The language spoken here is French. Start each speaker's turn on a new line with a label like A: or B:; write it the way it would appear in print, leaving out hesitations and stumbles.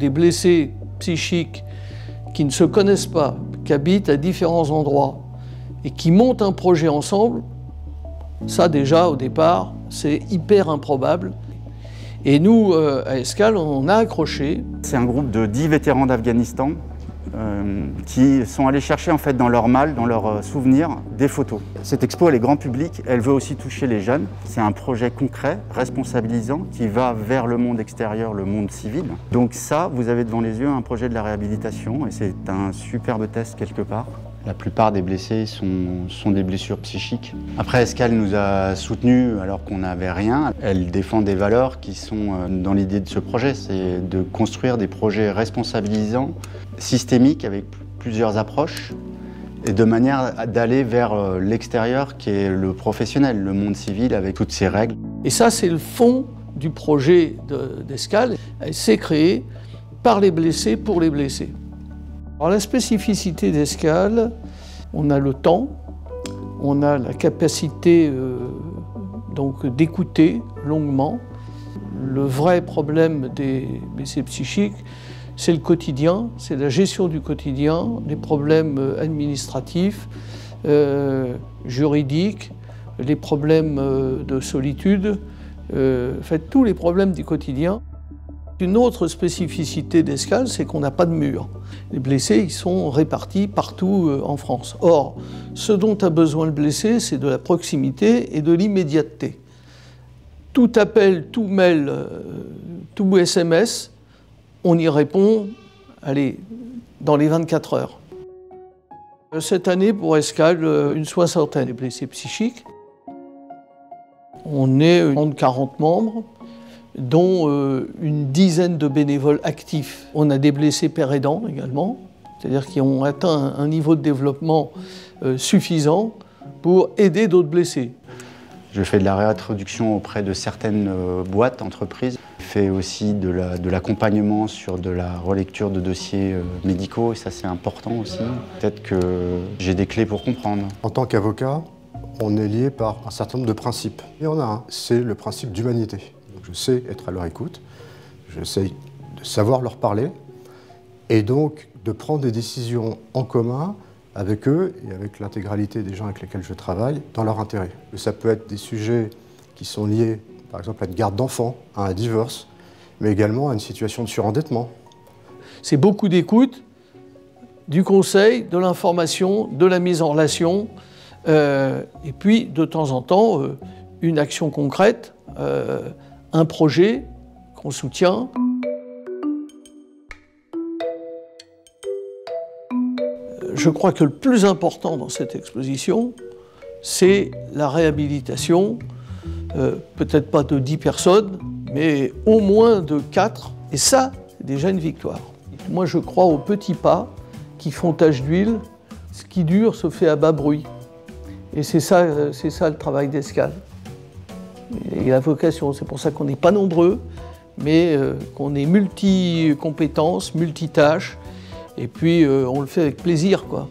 A: des blessés psychiques qui ne se connaissent pas, qui habitent à différents endroits et qui montent un projet ensemble, ça déjà au départ, c'est hyper improbable. Et nous, à Escale, on a accroché.
B: C'est un groupe de 10 vétérans d'Afghanistan qui sont allés chercher en fait dans leur malle, dans leurs souvenirs, des photos. Cette expo, elle est grand public, elle veut aussi toucher les jeunes. C'est un projet concret, responsabilisant, qui va vers le monde extérieur, le monde civil. Donc ça, vous avez devant les yeux un projet de la réhabilitation et c'est un superbe test quelque part. La plupart des blessés sont des blessures psychiques. Après, Escale nous a soutenus alors qu'on n'avait rien. Elle défend des valeurs qui sont dans l'idée de ce projet, c'est de construire des projets responsabilisants, systémiques, avec plusieurs approches, et de manière d'aller vers l'extérieur qui est le professionnel, le monde civil avec toutes ses règles.
A: Et ça, c'est le fond du projet d'Escale. C'est créé par les blessés, pour les blessés. Alors la spécificité d'Escale, on a le temps, on a la capacité d'écouter longuement. Le vrai problème des blessés psychiques, c'est le quotidien, c'est la gestion du quotidien, des problèmes administratifs, juridiques, les problèmes de solitude, en fait, tous les problèmes du quotidien. Une autre spécificité d'Escale, c'est qu'on n'a pas de mur. Les blessés, ils sont répartis partout en France. Or, ce dont a besoin le blessé, c'est de la proximité et de l'immédiateté. Tout appel, tout mail, tout SMS, on y répond, allez, dans les 24 heures. Cette année, pour Escale, une soixantaine de blessés psychiques. On est 40 membres, dont une dizaine de bénévoles actifs. On a des blessés pères aidants également, c'est-à-dire qui ont atteint un niveau de développement suffisant pour aider d'autres blessés.
B: Je fais de la réintroduction auprès de certaines boîtes, entreprises. Je fais aussi de l'accompagnement sur de la relecture de dossiers médicaux, et ça c'est important aussi. Peut-être que j'ai des clés pour comprendre.
C: En tant qu'avocat, on est lié par un certain nombre de principes. Il y en a un, c'est le principe d'humanité. Je sais être à leur écoute, je sais de savoir leur parler et donc de prendre des décisions en commun avec eux et avec l'intégralité des gens avec lesquels je travaille dans leur intérêt. Ça peut être des sujets qui sont liés par exemple à une garde d'enfants, à un divorce, mais également à une situation de surendettement.
A: C'est beaucoup d'écoute, du conseil, de l'information, de la mise en relation et puis de temps en temps une action concrète. Un projet qu'on soutient. Je crois que le plus important dans cette exposition, c'est la réhabilitation, peut-être pas de 10 personnes, mais au moins de 4. Et ça, c'est déjà une victoire. Moi, je crois aux petits pas qui font tache d'huile. Ce qui dure se fait à bas bruit. Et c'est ça le travail d'Escale. Et la vocation, c'est pour ça qu'on n'est pas nombreux, mais qu'on est multi-compétences, multitâches, et puis on le fait avec plaisir, quoi.